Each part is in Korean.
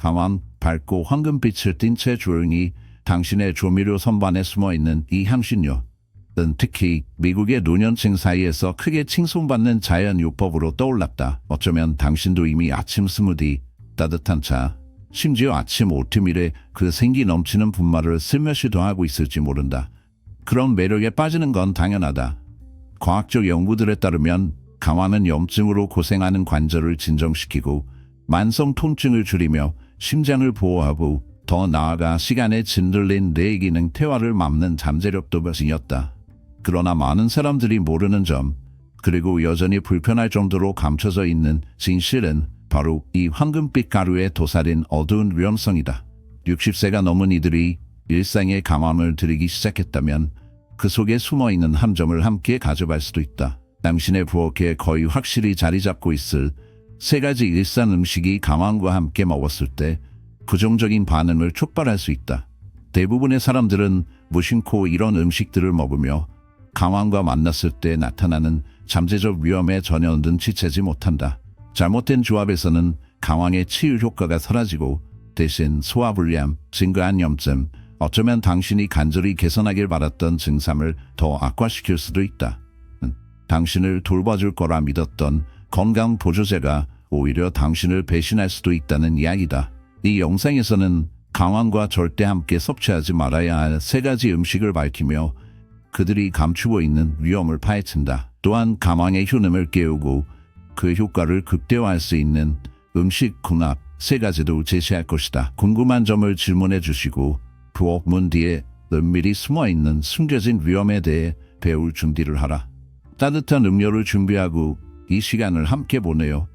가만 밝고 황금빛을 띤 채 조용히 당신의 조미료 선반에 숨어있는 이 향신료. 특히 미국의 노년층 사이에서 크게 칭송받는 자연요법으로 떠올랐다. 어쩌면 당신도 이미 아침 스무디, 따뜻한 차, 심지어 아침 오트밀에 그 생기 넘치는 분말을 슬며시 더하고 있을지 모른다. 그런 매력에 빠지는 건 당연하다. 과학적 연구들에 따르면 강화는 염증으로 고생하는 관절을 진정시키고 만성 통증을 줄이며 심장을 보호하고 더 나아가 시간에 짓눌린 뇌 기능 퇴화를 막는 잠재력도 가지었다. 그러나 많은 사람들이 모르는 점, 그리고 여전히 불편할 정도로 감춰져 있는 진실은 바로 이 황금빛 가루에 도사린 어두운 위험성이다. 60세가 넘은 이들이 일상에 감함을 들이기 시작했다면 그 속에 숨어있는 함정을 함께 가져갈 수도 있다. 당신의 부엌에 거의 확실히 자리 잡고 있을 세 가지 일상 음식이 감함과 함께 먹었을 때 부정적인 반응을 촉발할 수 있다. 대부분의 사람들은 무심코 이런 음식들을 먹으며 감함과 만났을 때 나타나는 잠재적 위험에 전혀 눈치채지 못한다. 잘못된 조합에서는 강황의 치유 효과가 사라지고 대신 소화불량, 증가한 염증, 어쩌면 당신이 간절히 개선하길 바랐던 증상을 더 악화시킬 수도 있다. 당신을 돌봐줄 거라 믿었던 건강 보조제가 오히려 당신을 배신할 수도 있다는 이야기다. 이 영상에서는 강황과 절대 함께 섭취하지 말아야 할 세 가지 음식을 밝히며 그들이 감추고 있는 위험을 파헤친다. 또한 감황의 효능을 깨우고 그 효과를 극대화할 수 있는 음식 궁합 세 가지도 제시할 것이다. 궁금한 점을 질문해 주시고 부엌 문 뒤에 은밀히 숨어있는 숨겨진 위험에 대해 배울 준비를 하라. 따뜻한 음료를 준비하고 이 시간을 함께 보내요.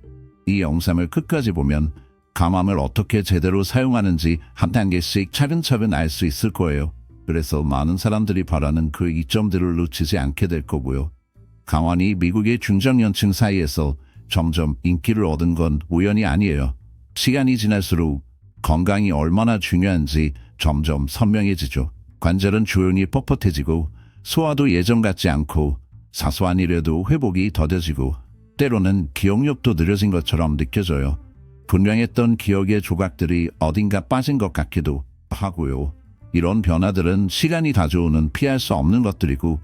이 영상을 끝까지 보면 감함을 어떻게 제대로 사용하는지 한 단계씩 차근차근 알 수 있을 거예요. 그래서 많은 사람들이 바라는 그 이점들을 놓치지 않게 될 거고요. 강환이 미국의 중장년층 사이에서 점점 인기를 얻은 건 우연이 아니에요. 시간이 지날수록 건강이 얼마나 중요한지 점점 선명해지죠. 관절은 조용히 뻣뻣해지고 소화도 예전 같지 않고 사소한 일에도 회복이 더뎌지고 때로는 기억력도 느려진 것처럼 느껴져요. 분명했던 기억의 조각들이 어딘가 빠진 것 같기도 하고요. 이런 변화들은 시간이 가져오는 피할 수 없는 것들이고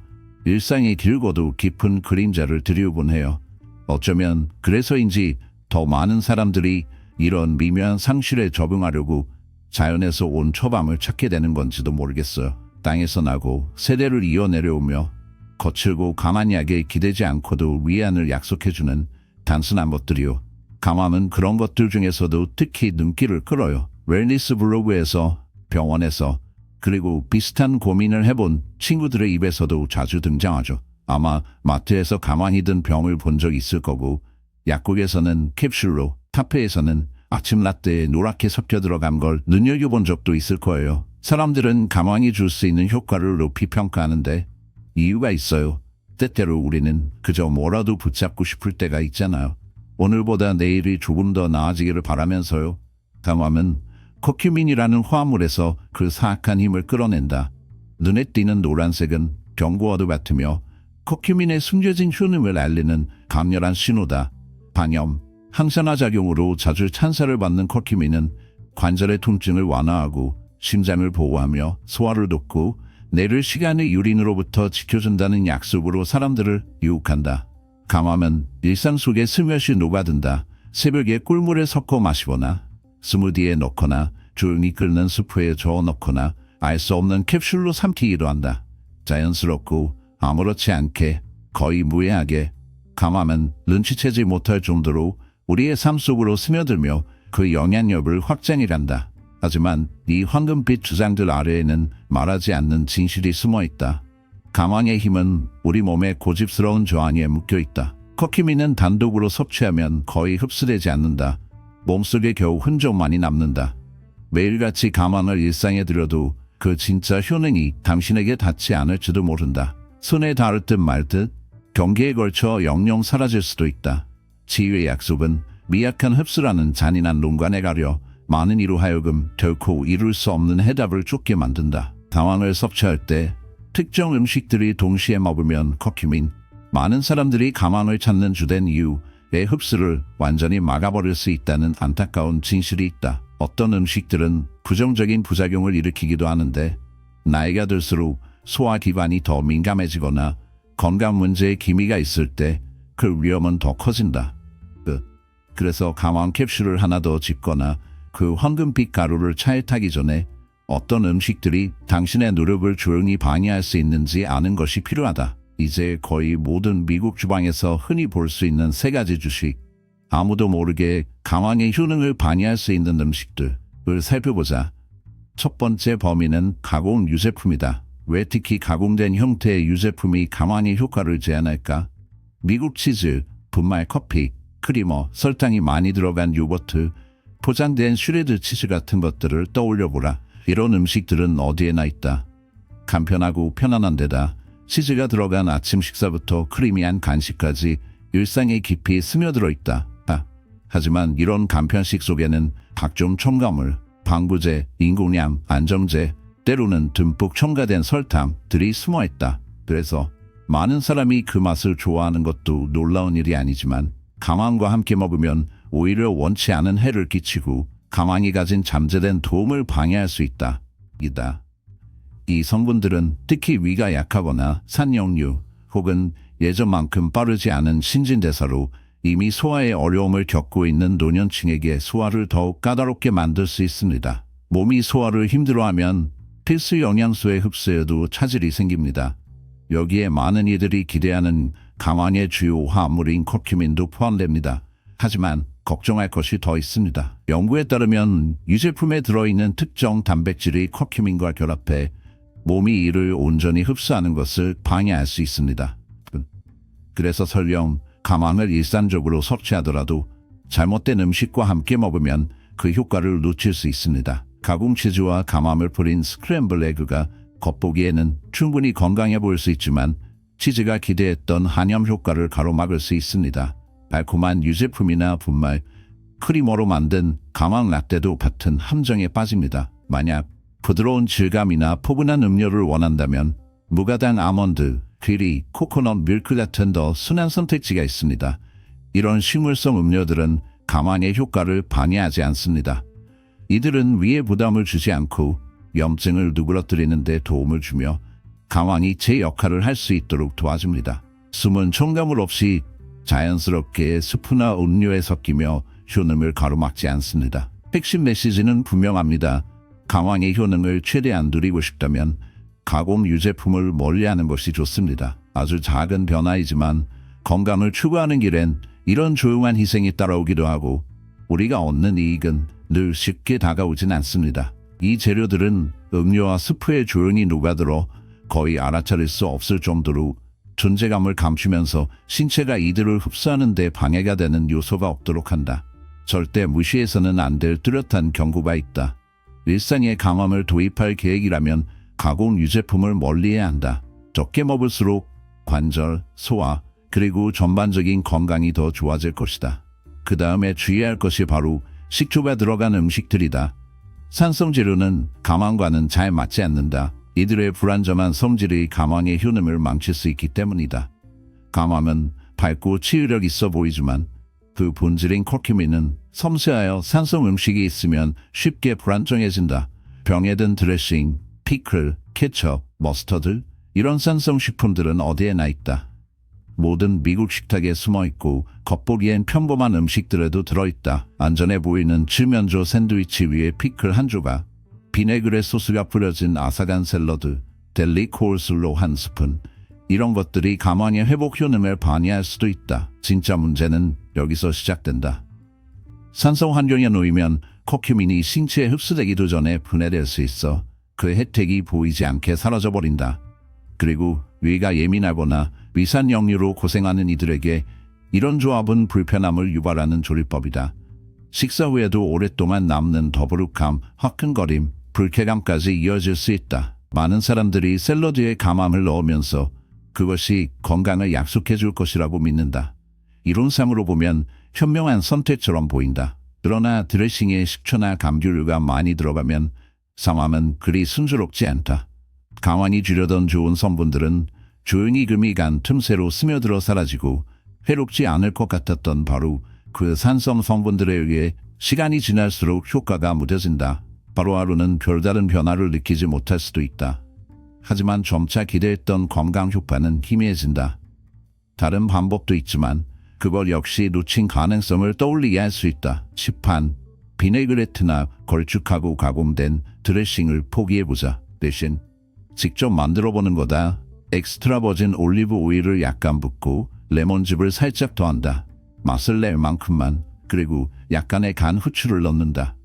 일상이 길고도 깊은 그림자를 드리우곤 해요. 어쩌면 그래서인지 더 많은 사람들이 이런 미묘한 상실에 적응하려고 자연에서 온 처밤을 찾게 되는 건지도 모르겠어요. 땅에서 나고 세대를 이어 내려오며 거칠고 강한 약에 기대지 않고도 위안을 약속해주는 단순한 것들이요. 감함은 그런 것들 중에서도 특히 눈길을 끌어요. 웰니스 블로그에서, 병원에서, 그리고 비슷한 고민을 해본 친구들의 입에서도 자주 등장하죠. 아마 마트에서 가만히 든 병을 본 적 있을 거고 약국에서는 캡슐로, 카페에서는 아침 라떼에 노랗게 섞여 들어간 걸 눈여겨본 적도 있을 거예요. 사람들은 가만히 줄 수 있는 효과를 높이 평가하는데 이유가 있어요. 때때로 우리는 그저 뭐라도 붙잡고 싶을 때가 있잖아요. 오늘보다 내일이 조금 더 나아지기를 바라면서요. 감함은 커큐민이라는 화합물에서 그 사악한 힘을 끌어낸다. 눈에 띄는 노란색은 경고와도 같으며 커큐민의 숨겨진 효능을 알리는 강렬한 신호다. 방염, 항산화 작용으로 자주 찬사를 받는 커큐민은 관절의 통증을 완화하고 심장을 보호하며 소화를 돕고 뇌를 시간의 유린으로부터 지켜준다는 약속으로 사람들을 유혹한다. 감함은 일상 속에 스며시 녹아든다. 새벽에 꿀물에 섞어 마시거나 스무디에 넣거나 조용히 끓는 수프에 저어 넣거나 알 수 없는 캡슐로 삼키기도 한다. 자연스럽고 아무렇지 않게 거의 무해하게 감함은 눈치채지 못할 정도로 우리의 삶 속으로 스며들며 그 영향력을 확장해간다. 하지만 이 황금빛 주장들 아래에는 말하지 않는 진실이 숨어있다. 감황의 힘은 우리 몸의 고집스러운 저항에 묶여있다. 커큐민은 단독으로 섭취하면 거의 흡수되지 않는다. 몸속에 겨우 흔적만이 남는다. 매일같이 감황을 일상에 들여도 그 진짜 효능이 당신에게 닿지 않을지도 모른다. 손에 닿을 듯 말 듯 경계에 걸쳐 영영 사라질 수도 있다. 치유의 약속은 미약한 흡수라는 잔인한 논관에 가려 많은 이로 하여금 결코 이룰 수 없는 해답을 쫓게 만든다. 감황을 섭취할 때 특정 음식들이 동시에 먹으면 커큐민, 많은 사람들이 감황을 찾는 주된 이유의 흡수를 완전히 막아버릴 수 있다는 안타까운 진실이 있다. 어떤 음식들은 부정적인 부작용을 일으키기도 하는데 나이가 들수록 소화 기관이 더 민감해지거나 건강 문제에 기미가 있을 때 그 위험은 더 커진다. 그래서 강황 캡슐을 하나 더 집거나 그 황금빛 가루를 차에 타기 전에 어떤 음식들이 당신의 노력을 조용히 방해할 수 있는지 아는 것이 필요하다. 이제 거의 모든 미국 주방에서 흔히 볼 수 있는 세 가지 주식, 아무도 모르게 강황의 효능을 방해할 수 있는 음식들을 살펴보자. 첫 번째 범위는 가공 유제품이다. 왜 특히 가공된 형태의 유제품이 강황의 효과를 제한할까? 미국 치즈, 분말 커피, 크리머, 설탕이 많이 들어간 요거트, 포장된 슈레드 치즈 같은 것들을 떠올려보라. 이런 음식들은 어디에나 있다. 간편하고 편안한 데다 치즈가 들어간 아침 식사부터 크리미한 간식까지 일상에 깊이 스며들어 있다. 하지만 이런 간편식 속에는 각종 첨가물, 방부제, 인공량, 안정제, 때로는 듬뿍 첨가된 설탕들이 숨어있다. 그래서 많은 사람이 그 맛을 좋아하는 것도 놀라운 일이 아니지만 강황과 함께 먹으면 오히려 원치 않은 해를 끼치고 강황이 가진 잠재된 도움을 방해할 수 있다. 이 성분들은 특히 위가 약하거나 산염류 혹은 예전만큼 빠르지 않은 신진대사로 이미 소화에 어려움을 겪고 있는 노년층에게 소화를 더욱 까다롭게 만들 수 있습니다. 몸이 소화를 힘들어하면 필수 영양소의 흡수에도 차질이 생깁니다. 여기에 많은 이들이 기대하는 강황의 주요 화합물인 커큐민도 포함됩니다. 하지만 걱정할 것이 더 있습니다. 연구에 따르면 유제품에 들어있는 특정 단백질이 커큐민과 결합해 몸이 이를 온전히 흡수하는 것을 방해할 수 있습니다. 그래서 설령 강황을 일상적으로 섭취하더라도 잘못된 음식과 함께 먹으면 그 효과를 놓칠 수 있습니다. 가공 치즈와 감함을 뿌린 스크램블 에그가 겉보기에는 충분히 건강해 보일 수 있지만 치즈가 기대했던 한염 효과를 가로막을 수 있습니다. 달콤한 유제품이나 분말, 크리머로 만든 강황 라떼도 같은 함정에 빠집니다. 만약 부드러운 질감이나 포근한 음료를 원한다면 무가당 아몬드, 귀리, 코코넛 밀크 같은 더 순한 선택지가 있습니다. 이런 식물성 음료들은 강황의 효과를 방해하지 않습니다. 이들은 위에 부담을 주지 않고 염증을 누그러뜨리는 데 도움을 주며 강황이 제 역할을 할 수 있도록 도와줍니다. 숨은 첨가물 없이 자연스럽게 스프나 음료에 섞이며 효능을 가로막지 않습니다. 핵심 메시지는 분명합니다. 강황의 효능을 최대한 누리고 싶다면 가공 유제품을 멀리하는 것이 좋습니다. 아주 작은 변화이지만 건강을 추구하는 길엔 이런 조용한 희생이 따라오기도 하고 우리가 얻는 이익은 늘 쉽게 다가오진 않습니다. 이 재료들은 음료와 스프에 조용히 녹아들어 거의 알아차릴 수 없을 정도로 존재감을 감추면서 신체가 이들을 흡수하는 데 방해가 되는 요소가 없도록 한다. 절대 무시해서는 안 될 뚜렷한 경고가 있다. 일상에 강함을 도입할 계획이라면 가공 유제품을 멀리해야 한다. 적게 먹을수록 관절, 소화, 그리고 전반적인 건강이 더 좋아질 것이다. 그 다음에 주의할 것이 바로 식초가 들어간 음식들이다. 산성 재료는 강황과는 잘 맞지 않는다. 이들의 불안정한 성질이 강황의 효능을 망칠 수 있기 때문이다. 강황은 밝고 치유력 있어 보이지만 그 본질인 커큐민은 섬세하여 산성 음식이 있으면 쉽게 불안정해진다. 병에 든 드레싱, 피클, 케첩, 머스터드 이런 산성 식품들은 어디에나 있다. 모든 미국 식탁에 숨어있고 겉보기엔 평범한 음식들에도 들어있다. 안전해 보이는 칠면조 샌드위치 위에 피클 한 조각, 비네그레 소스가 뿌려진 아삭한 샐러드, 델리 콜슬로 한 스푼 이런 것들이 강황의 회복 효능을 방해할 수도 있다. 진짜 문제는 여기서 시작된다. 산성 환경에 놓이면 커큐민이 신체에 흡수되기도 전에 분해될 수 있어 그 혜택이 보이지 않게 사라져버린다. 그리고 위가 예민하거나 위산 역류로 고생하는 이들에게 이런 조합은 불편함을 유발하는 조리법이다. 식사 후에도 오랫동안 남는 더부룩함, 화끈거림, 불쾌감까지 이어질 수 있다. 많은 사람들이 샐러드에 감함을 넣으면서 그것이 건강을 약속해 줄 것이라고 믿는다. 이론상으로 보면 현명한 선택처럼 보인다. 그러나 드레싱에 식초나 감귤류가 많이 들어가면 상황은 그리 순조롭지 않다. 강황이 주려던 좋은 성분들은 조용히 금이 간 틈새로 스며들어 사라지고 해롭지 않을 것 같았던 바로 그 산성 성분들에 의해 시간이 지날수록 효과가 무뎌진다. 하루하루는 별다른 변화를 느끼지 못할 수도 있다. 하지만 점차 기대했던 건강 효과는 희미해진다. 다른 방법도 있지만 그것 역시 놓친 가능성을 떠올리게 할 수 있다. 시판, 비네그레트나 걸쭉하고 가공된 드레싱을 포기해보자. 대신 직접 만들어보는 거다. 엑스트라 버진 올리브 오일을 약간 붓고 레몬즙을 살짝 더한다. 맛을 낼 만큼만, 그리고 약간의 간 후추를 넣는다.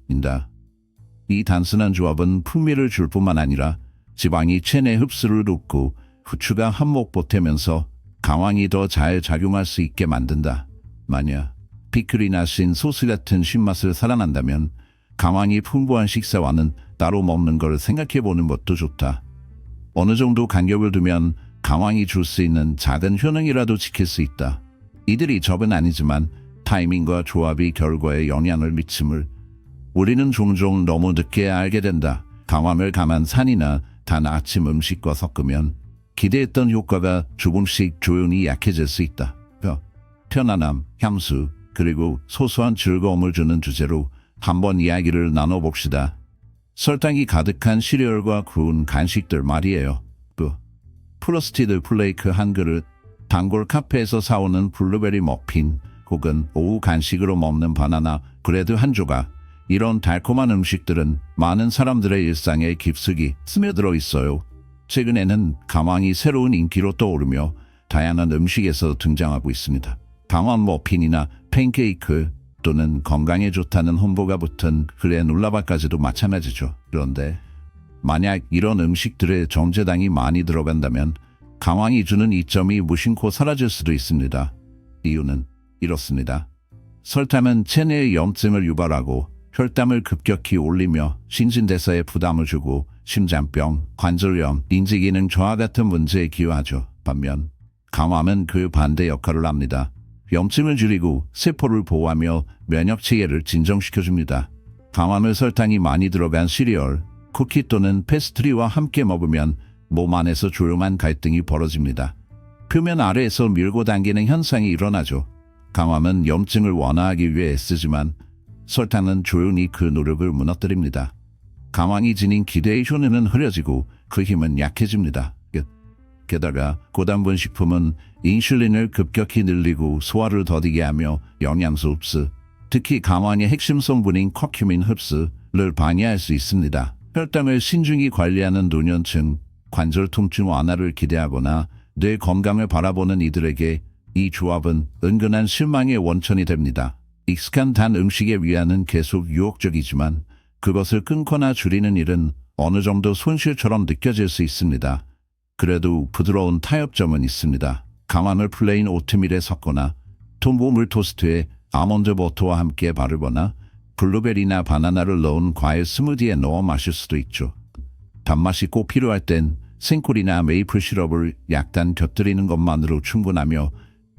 이 단순한 조합은 풍미를 줄 뿐만 아니라 지방이 체내 흡수를 돕고 후추가 한몫 보태면서 강황이 더 잘 작용할 수 있게 만든다. 만약 피클이나 신 소스 같은 신맛을 살아난다면 강황이 풍부한 식사와는 따로 먹는 걸 생각해보는 것도 좋다. 어느 정도 간격을 두면 강황이 줄 수 있는 작은 효능이라도 지킬 수 있다. 이들이 접은 아니지만 타이밍과 조합이 결과에 영향을 미침을 우리는 종종 너무 늦게 알게 된다. 강황을 감한 산이나 단 아침 음식과 섞으면 기대했던 효과가 조금씩 조용히 약해질 수 있다. 편안함, 향수, 그리고 소소한 즐거움을 주는 주제로 한번 이야기를 나눠봅시다. 설탕이 가득한 시리얼과 구운 간식들 말이에요. 프로스티드 플레이크 한 그릇, 단골 카페에서 사오는 블루베리 머핀, 혹은 오후 간식으로 먹는 바나나 브레드 한 조각. 이런 달콤한 음식들은 많은 사람들의 일상에 깊숙이 스며들어 있어요. 최근에는 강황이 새로운 인기로 떠오르며 다양한 음식에서 등장하고 있습니다. 강황 머핀이나 팬케이크 또는 건강에 좋다는 홍보가 붙은 그래놀라바까지도 마찬가지죠. 그런데 만약 이런 음식들에 정제당이 많이 들어간다면 강황이 주는 이점이 무심코 사라질 수도 있습니다. 이유는 이렇습니다. 설탕은 체내의 염증을 유발하고 혈당을 급격히 올리며 신진대사에 부담을 주고 심장병, 관절염, 인지기능 저하 같은 문제에 기여하죠. 반면 강황은 그 반대 역할을 합니다. 염증을 줄이고 세포를 보호하며 면역체계를 진정시켜줍니다. 강황을 설탕이 많이 들어간 시리얼, 쿠키 또는 페스트리와 함께 먹으면 몸 안에서 조용한 갈등이 벌어집니다. 표면 아래에서 밀고 당기는 현상이 일어나죠. 강황은 염증을 완화하기 위해 애쓰지만 설탕은 조용히 그 노력을 무너뜨립니다. 강황이 지닌 기대의 효능은 흐려지고 그 힘은 약해집니다. 게다가 고단분 식품은 인슐린을 급격히 늘리고 소화를 더디게 하며 영양소 흡수, 특히 강황의 핵심 성분인 커큐민 흡수를 방해할 수 있습니다. 혈당을 신중히 관리하는 노년층, 관절 통증 완화를 기대하거나 뇌 건강을 바라보는 이들에게 이 조합은 은근한 실망의 원천이 됩니다. 익숙한 단 음식의 위안은 계속 유혹적이지만 그것을 끊거나 줄이는 일은 어느 정도 손실처럼 느껴질 수 있습니다. 그래도 부드러운 타협점은 있습니다. 강황을 플레인 오트밀에 섞거나 통보물 토스트에 아몬드 버터와 함께 바르거나 블루베리나 바나나를 넣은 과일 스무디에 넣어 마실 수도 있죠. 단맛이 꼭 필요할 땐 생꿀이나 메이플 시럽을 약간 곁들이는 것만으로 충분하며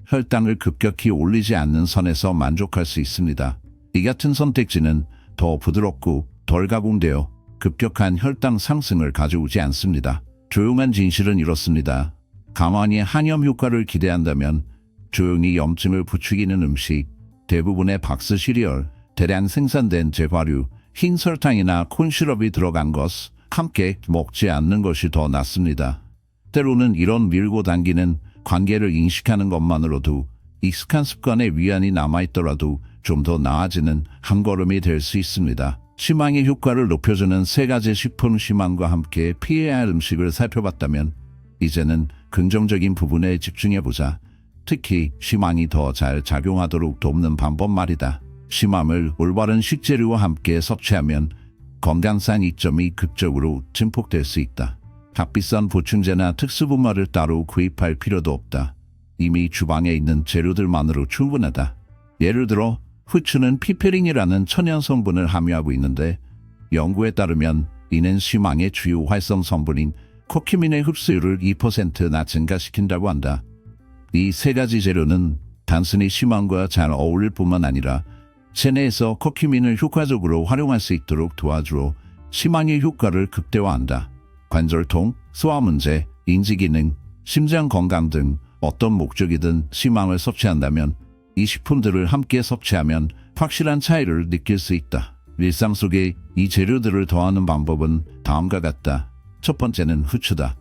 혈당을 급격히 올리지 않는 선에서 만족할 수 있습니다. 이 같은 선택지는 더 부드럽고 덜 가공되어 급격한 혈당 상승을 가져오지 않습니다. 조용한 진실은 이렇습니다. 강황의 한염 효과를 기대한다면 조용히 염증을 부추기는 음식, 대부분의 박스 시리얼, 대량 생산된 제과류, 흰 설탕이나 콘시럽이 들어간 것 함께 먹지 않는 것이 더 낫습니다. 때로는 이런 밀고 당기는 관계를 인식하는 것만으로도 익숙한 습관의 위안이 남아있더라도 좀 더 나아지는 한 걸음이 될 수 있습니다. 시망의 효과를 높여주는 3가지 식품 시망과 함께 피해야 할 음식을 살펴봤다면 이제는 긍정적인 부분에 집중해보자. 특히 시망이 더 잘 작용하도록 돕는 방법 말이다. 시망을 올바른 식재료와 함께 섭취하면 건강상 이점이 극적으로 증폭될 수 있다. 값비싼 보충제나 특수분말을 따로 구입할 필요도 없다. 이미 주방에 있는 재료들만으로 충분하다. 예를 들어 후추는 피페린이라는 천연 성분을 함유하고 있는데 연구에 따르면 이는 시망의 주요 활성 성분인 커큐민의 흡수율을 2%나 증가시킨다고 한다. 이 3가지 재료는 단순히 시망과 잘 어울릴 뿐만 아니라 체내에서 커큐민을 효과적으로 활용할 수 있도록 도와주어 시망의 효과를 극대화한다. 관절통, 소화 문제, 인지기능, 심장 건강 등 어떤 목적이든 시망을 섭취한다면 이 식품들을 함께 섭취하면 확실한 차이를 느낄 수 있다. 일상 속에 이 재료들을 더하는 방법은 다음과 같다. 첫 번째는 후추다.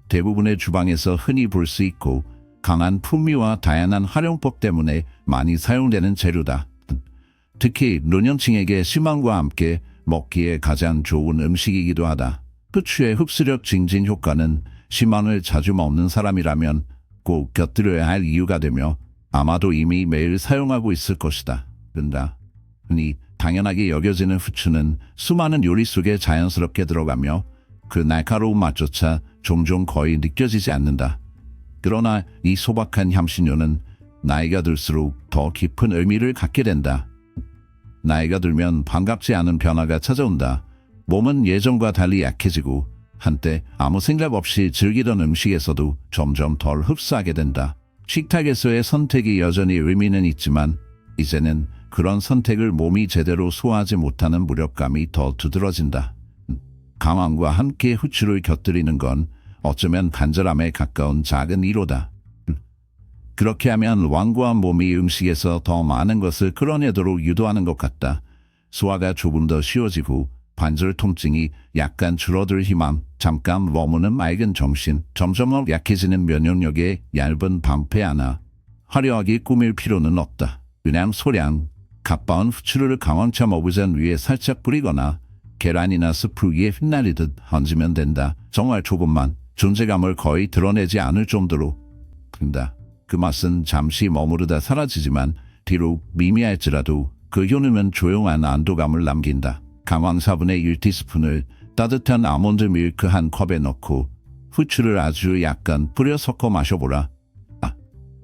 대부분의 주방에서 흔히 볼 수 있고 강한 풍미와 다양한 활용법 때문에 많이 사용되는 재료다. 특히 노년층에게 시망과 함께 먹기에 가장 좋은 음식이기도 하다. 후추의 흡수력 증진 효과는 시망을 자주 먹는 사람이라면 꼭 곁들여야 할 이유가 되며 아마도 이미 매일 사용하고 있을 것이다. 흔히 당연하게 여겨지는 후추는 수많은 요리 속에 자연스럽게 들어가며 그 날카로운 맛조차 종종 거의 느껴지지 않는다. 그러나 이 소박한 향신료는 나이가 들수록 더 깊은 의미를 갖게 된다. 나이가 들면 반갑지 않은 변화가 찾아온다. 몸은 예전과 달리 약해지고 한때 아무 생각 없이 즐기던 음식에서도 점점 덜 흡수하게 된다. 식탁에서의 선택이 여전히 의미는 있지만 이제는 그런 선택을 몸이 제대로 소화하지 못하는 무력감이 더 두드러진다. 감황과 함께 후추를 곁들이는 건 어쩌면 간절함에 가까운 작은 위로다. 그렇게 하면 완고한 몸이 음식에서 더 많은 것을 끌어내도록 유도하는 것 같다. 소화가 조금 더 쉬워지고 관절 통증이 약간 줄어들 희망, 잠깐 머무는 맑은 정신, 점점 약해지는 면역력의 얇은 방패 하나. 화려하게 꾸밀 필요는 없다. 그냥 소량, 갓바온 후추를 강황차 먹으잔 위에 살짝 뿌리거나 계란이나 스프 위에 흩날리듯 얹으면 된다. 정말 조금만 존재감을 거의 드러내지 않을 정도로. 그 맛은 잠시 머무르다 사라지지만 비록 미미할지라도 그 효능은 조용한 안도감을 남긴다. 강황 4분의 1티스푼을 따뜻한 아몬드 밀크 한 컵에 넣고 후추를 아주 약간 뿌려 섞어 마셔보라.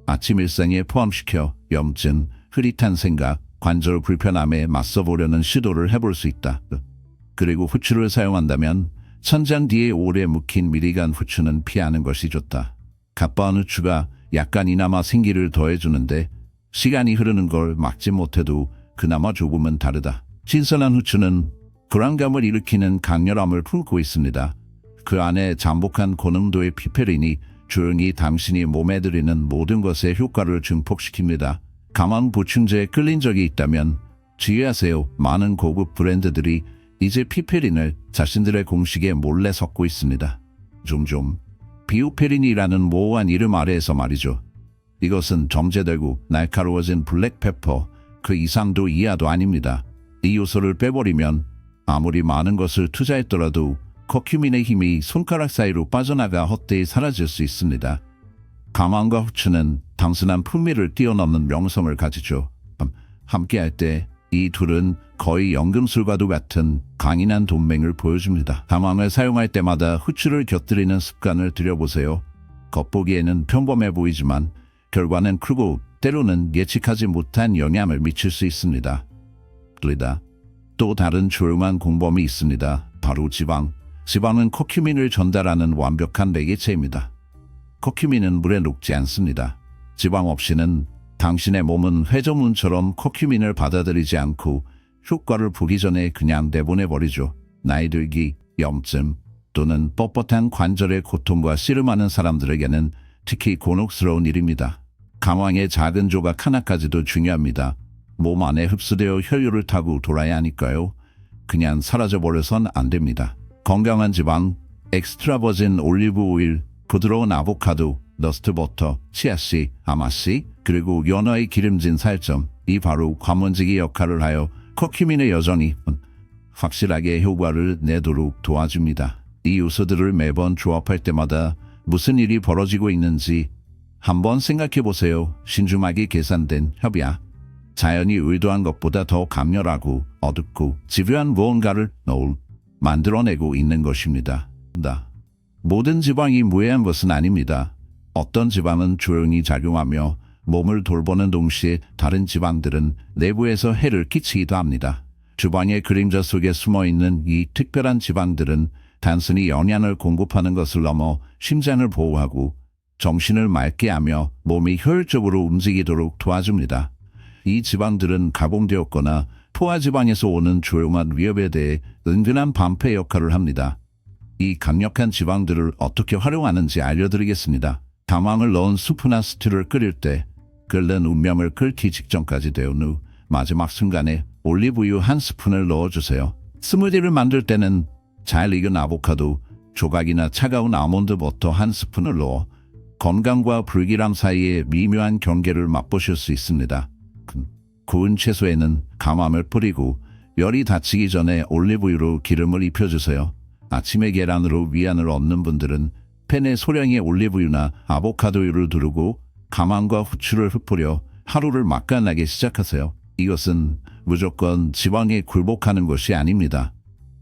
아침 일상에 포함시켜 염증, 흐릿한 생각, 관절 불편함에 맞서보려는 시도를 해볼 수 있다. 그리고 후추를 사용한다면 천장 뒤에 오래 묵힌 미리간 후추는 피하는 것이 좋다. 갓바온 후추가 약간이나마 생기를 더해주는데 시간이 흐르는 걸 막지 못해도 그나마 조금은 다르다. 신선한 후추는 불안감을 일으키는 강렬함을 품고 있습니다. 그 안에 잠복한 고농도의 피페린이 조용히 당신이 몸에 들이는 모든 것에 효과를 증폭시킵니다. 감황 보충제에 끌린 적이 있다면 주의하세요. 많은 고급 브랜드들이 이제 피페린을 자신들의 공식에 몰래 섞고 있습니다. 종종 비오페린이라는 모호한 이름 아래에서 말이죠. 이것은 정제되고 날카로워진 블랙페퍼 그 이상도 이하도 아닙니다. 이 요소를 빼버리면 아무리 많은 것을 투자했더라도 커큐민의 힘이 손가락 사이로 빠져나가 헛되이 사라질 수 있습니다. 감황과 후추는 단순한 풍미를 뛰어넘는 명성을 가지죠. 함께할 때 이 둘은 거의 연금술과도 같은 강인한 동맹을 보여줍니다. 감황을 사용할 때마다 후추를 곁들이는 습관을 들여보세요. 겉보기에는 평범해 보이지만 결과는 크고 때로는 예측하지 못한 영향을 미칠 수 있습니다. 또 다른 조용한 공범이 있습니다. 바로 지방. 지방은 커큐민을 전달하는 완벽한 매개체입니다. 커큐민은 물에 녹지 않습니다. 지방 없이는 당신의 몸은 회전문처럼 커큐민을 받아들이지 않고 효과를 보기 전에 그냥 내보내버리죠. 나이 들기, 염증 또는 뻣뻣한 관절의 고통과 씨름하는 사람들에게는 특히 곤혹스러운 일입니다. 감황의 작은 조각 하나까지도 중요합니다. 몸 안에 흡수되어 혈류를 타고 돌아야 하니까요. 그냥 사라져버려선 안 됩니다. 건강한 지방, 엑스트라 버진 올리브 오일, 부드러운 아보카도, 너스트 버터, 치아씨, 아마씨, 그리고 연어의 기름진 살점, 이 바로 관문지기 역할을 하여 커큐민의 여전히 확실하게 효과를 내도록 도와줍니다. 이 요소들을 매번 조합할 때마다 무슨 일이 벌어지고 있는지 한번 생각해 보세요. 신중하게 계산된 협약. 자연이 의도한 것보다 더 강렬하고 어둡고 집요한 무언가를 만들어내고 있는 것입니다. 모든 지방이 무해한 것은 아닙니다. 어떤 지방은 조용히 작용하며 몸을 돌보는 동시에 다른 지방들은 내부에서 해를 끼치기도 합니다. 주방의 그림자 속에 숨어있는 이 특별한 지방들은 단순히 영양을 공급하는 것을 넘어 심장을 보호하고 정신을 맑게 하며 몸이 효율적으로 움직이도록 도와줍니다. 이 지방들은 가공되었거나 포화지방에서 오는 조용한 위협에 대해 은근한 방패 역할을 합니다. 이 강력한 지방들을 어떻게 활용하는지 알려드리겠습니다. 감황을 넣은 수프나 스튜를 끓일 때 끓는 운명을 끓기 직전까지 데운 후 마지막 순간에 올리브유 한 스푼을 넣어주세요. 스무디를 만들 때는 잘 익은 아보카도, 조각이나 차가운 아몬드 버터 한 스푼을 넣어 건강과 불길함 사이의 미묘한 경계를 맛보실 수 있습니다. 구운 채소에는 감함을 뿌리고 열이 닫히기 전에 올리브유로 기름을 입혀주세요. 아침에 계란으로 위안을 얻는 분들은 팬에 소량의 올리브유나 아보카도유를 두르고 감함과 후추를 흩뿌려 하루를 맛깔나게 시작하세요. 이것은 무조건 지방에 굴복하는 것이 아닙니다.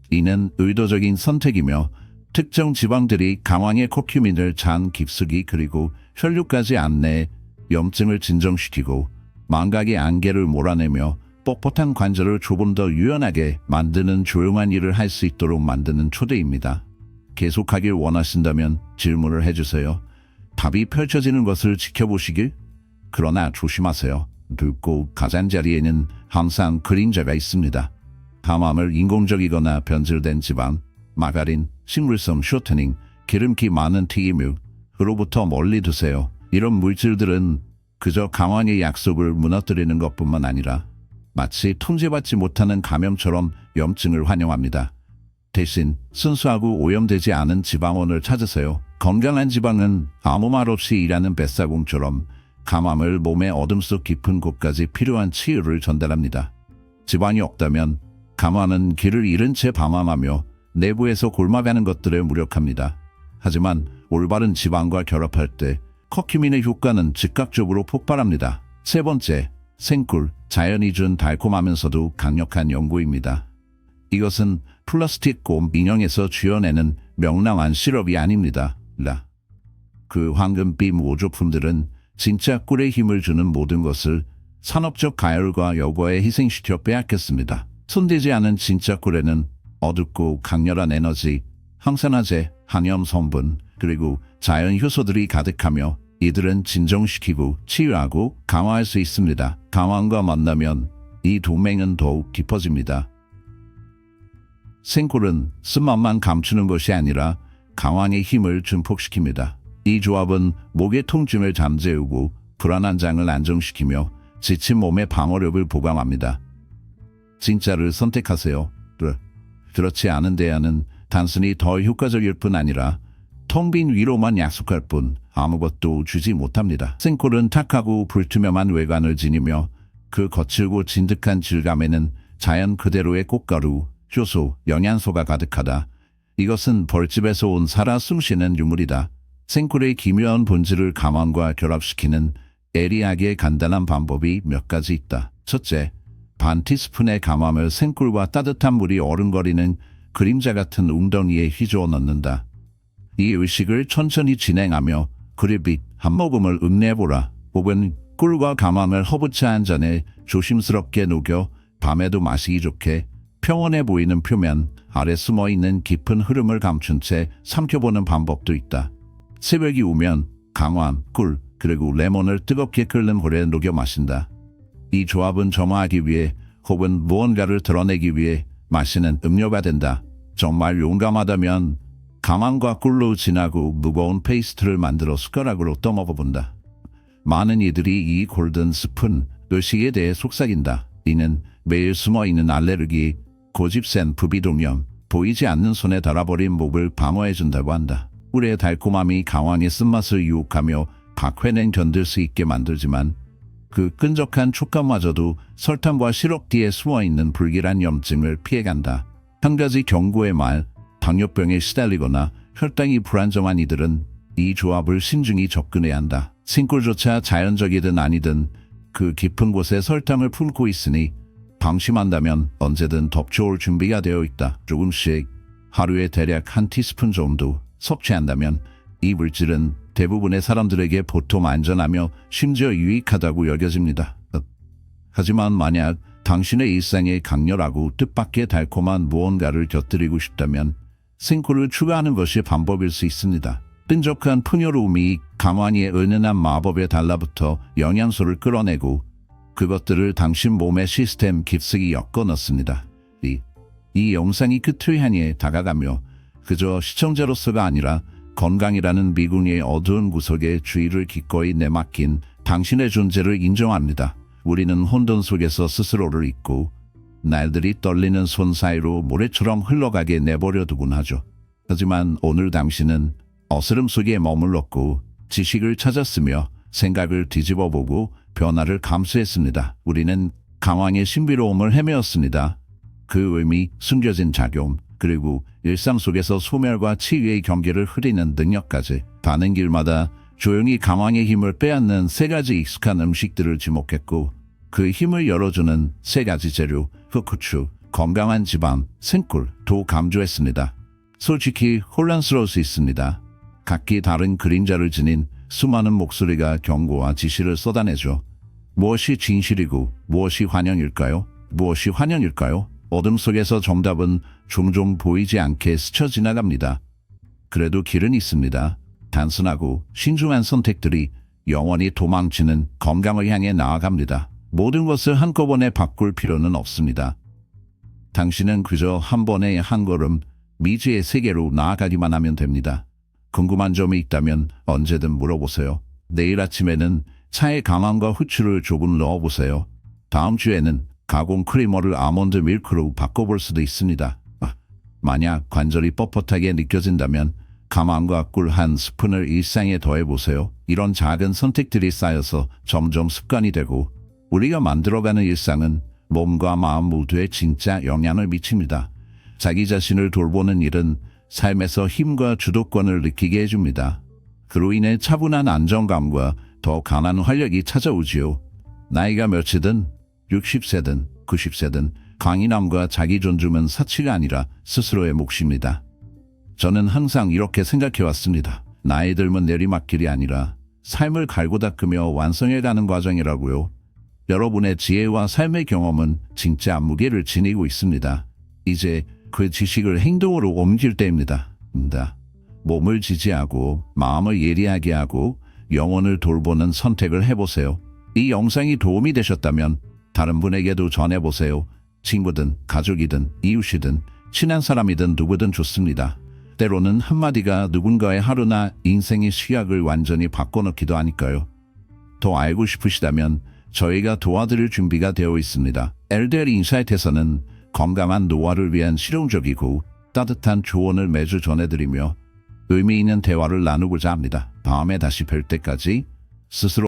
이는 의도적인 선택이며 특정 지방들이 감황의 코큐민을 잔 깊숙이 그리고 혈류까지 안내 염증을 진정시키고 망각의 안개를 몰아내며 뻣뻣한 관절을 조금 더 유연하게 만드는 조용한 일을 할 수 있도록 만드는 초대입니다. 계속하길 원하신다면 질문을 해주세요. 답이 펼쳐지는 것을 지켜보시길. 그러나 조심하세요. 늙고 가장자리에는 항상 그림자가 있습니다. 감함을 인공적이거나 변질된 지방, 마가린, 식물성 쇼트닝, 기름기 많은 튀김유로부터 멀리 두세요. 이런 물질들은 그저 감황의 약속을 무너뜨리는 것뿐만 아니라 마치 통제받지 못하는 감염처럼 염증을 환영합니다. 대신 순수하고 오염되지 않은 지방원을 찾으세요. 건강한 지방은 아무 말 없이 일하는 뱃사공처럼 감함을 몸의 어둠 속 깊은 곳까지 필요한 치유를 전달합니다. 지방이 없다면 감함은 길을 잃은 채 방황하며 내부에서 골마가는 것들을 무력합니다. 하지만 올바른 지방과 결합할 때 커큐민의 효과는 즉각적으로 폭발합니다. 세 번째, 생꿀, 자연이 준 달콤하면서도 강력한 연고입니다. 이것은 플라스틱 곰 인형에서 쥐어내는 명랑한 시럽이 아닙니다. 그 황금빛 모조품들은 진짜 꿀에 힘을 주는 모든 것을 산업적 가열과 여과에 희생시켜 빼앗겼습니다. 손대지 않은 진짜 꿀에는 어둡고 강렬한 에너지, 항산화제, 항염 성분, 그리고 자연 효소들이 가득하며 이들은 진정시키고 치유하고 강화할 수 있습니다. 감황과 만나면 이 동맹은 더욱 깊어집니다. 생꿀은 쓴맛만 감추는 것이 아니라 감황의 힘을 증폭시킵니다. 이 조합은 목의 통증을 잠재우고 불안한 장을 안정시키며 지친 몸의 방어력을 보강합니다. 진짜를 선택하세요. 그렇지 않은 대안은 단순히 더 효과적일 뿐 아니라 텅 빈 위로만 약속할 뿐 아무것도 주지 못합니다. 생꿀은 탁하고 불투명한 외관을 지니며 그 거칠고 진득한 질감에는 자연 그대로의 꽃가루, 효소, 영양소가 가득하다. 이것은 벌집에서 온 살아 숨쉬는 유물이다. 생꿀의 기묘한 본질을 감황과 결합시키는 예리하게 간단한 방법이 몇 가지 있다. 첫째, 반 티스푼의 감함을 생꿀과 따뜻한 물이 어른거리는 그림자 같은 웅덩이에 휘저어 넣는다. 이 의식을 천천히 진행하며 그립빛 한 모금을 읍내보라. 혹은 꿀과 감함을 허브차 한 잔에 조심스럽게 녹여 밤에도 마시기 좋게 평온해 보이는 표면 아래 숨어있는 깊은 흐름을 감춘 채 삼켜보는 방법도 있다. 새벽이 오면 강황, 꿀, 그리고 레몬을 뜨겁게 끓는 물에 녹여 마신다. 이 조합은 점화하기 위해 혹은 무언가를 드러내기 위해 마시는 음료가 된다. 정말 용감하다면 감황과 꿀로 진하고 무거운 페이스트를 만들어 숟가락으로 떠먹어본다. 많은 이들이 이 골든 스푼 의식에 대해 속삭인다. 이는 매일 숨어있는 알레르기, 고집센 부비동염, 보이지 않는 손에 달아버린 목을 방어해준다고 한다. 꿀의 달콤함이 감황의 쓴맛을 유혹하며 박회는 견딜 수 있게 만들지만 그 끈적한 촉감마저도 설탕과 시럽 뒤에 숨어있는 불길한 염증을 피해간다. 한 가지 경고의 말, 당뇨병에 시달리거나 혈당이 불안정한 이들은 이 조합을 신중히 접근해야 한다. 생꿀조차 자연적이든 아니든 그 깊은 곳에 설탕을 품고 있으니 방심한다면 언제든 덮쳐올 준비가 되어 있다. 조금씩 하루에 대략 한 티스푼 정도 섭취한다면 이 물질은 대부분의 사람들에게 보통 안전하며 심지어 유익하다고 여겨집니다. 하지만 만약 당신의 일상에 강렬하고 뜻밖의 달콤한 무언가를 곁들이고 싶다면 생꿀을 추가하는 것이 방법일 수 있습니다. 끈적한 풍요로움이 감황의 은은한 마법에 달라붙어 영양소를 끌어내고 그것들을 당신 몸의 시스템 깊숙이 엮어 넣습니다. 이 영상이 끝을 향해 다가가며 그저 시청자로서가 아니라 건강이라는 미궁의 어두운 구석에 주의를 기꺼이 내맡긴 당신의 존재를 인정합니다. 우리는 혼돈 속에서 스스로를 잊고 날들이 떨리는 손 사이로 모래처럼 흘러가게 내버려 두곤 하죠. 하지만 오늘 당신은 어스름 속에 머물렀고 지식을 찾았으며 생각을 뒤집어보고 변화를 감수했습니다. 우리는 강황의 신비로움을 헤매었습니다. 그 의미, 숨겨진 작용, 그리고 일상 속에서 소멸과 치유의 경계를 흐리는 능력까지 가는 길마다 조용히 강황의 힘을 빼앗는 세 가지 익숙한 음식들을 지목했고 그 힘을 열어주는 세 가지 재료, 흑후추, 건강한 지방, 생꿀도 강조했습니다. 솔직히 혼란스러울 수 있습니다. 각기 다른 그림자를 지닌 수많은 목소리가 경고와 지시를 쏟아내죠. 무엇이 진실이고 무엇이 환영일까요? 무엇이 환영일까요? 어둠 속에서 정답은 종종 보이지 않게 스쳐 지나갑니다. 그래도 길은 있습니다. 단순하고 신중한 선택들이 영원히 도망치는 건강을 향해 나아갑니다. 모든 것을 한꺼번에 바꿀 필요는 없습니다. 당신은 그저 한 번에 한 걸음 미지의 세계로 나아가기만 하면 됩니다. 궁금한 점이 있다면 언제든 물어보세요. 내일 아침에는 차에 강황과 후추를 조금 넣어보세요. 다음 주에는 가공 크리머를 아몬드 밀크로 바꿔볼 수도 있습니다. 만약 관절이 뻣뻣하게 느껴진다면 강황과 꿀 한 스푼을 일상에 더해보세요. 이런 작은 선택들이 쌓여서 점점 습관이 되고 우리가 만들어가는 일상은 몸과 마음 모두에 진짜 영향을 미칩니다. 자기 자신을 돌보는 일은 삶에서 힘과 주도권을 느끼게 해줍니다. 그로 인해 차분한 안정감과 더 강한 활력이 찾아오지요. 나이가 몇이든 60세든 90세든 강인함과 자기 존중은 사치가 아니라 스스로의 몫입니다. 저는 항상 이렇게 생각해왔습니다. 나이 들면 내리막길이 아니라 삶을 갈고 닦으며 완성해가는 과정이라고요. 여러분의 지혜와 삶의 경험은 진짜 무게를 지니고 있습니다. 이제 그 지식을 행동으로 옮길 때입니다. 몸을 지지하고 마음을 예리하게 하고 영혼을 돌보는 선택을 해보세요. 이 영상이 도움이 되셨다면 다른 분에게도 전해보세요. 친구든 가족이든 이웃이든 친한 사람이든 누구든 좋습니다. 때로는 한마디가 누군가의 하루나 인생의 시약을 완전히 바꿔놓기도 하니까요. 더 알고 싶으시다면 저희가 도와드릴 준비가 되어 있습니다. LDL 인사이트에서는 건강한 노화를 위한 실용적이고 따뜻한 조언을 매주 전해드리며 의미 있는 대화를 나누고자 합니다. 다음에 다시 뵐 때까지 스스로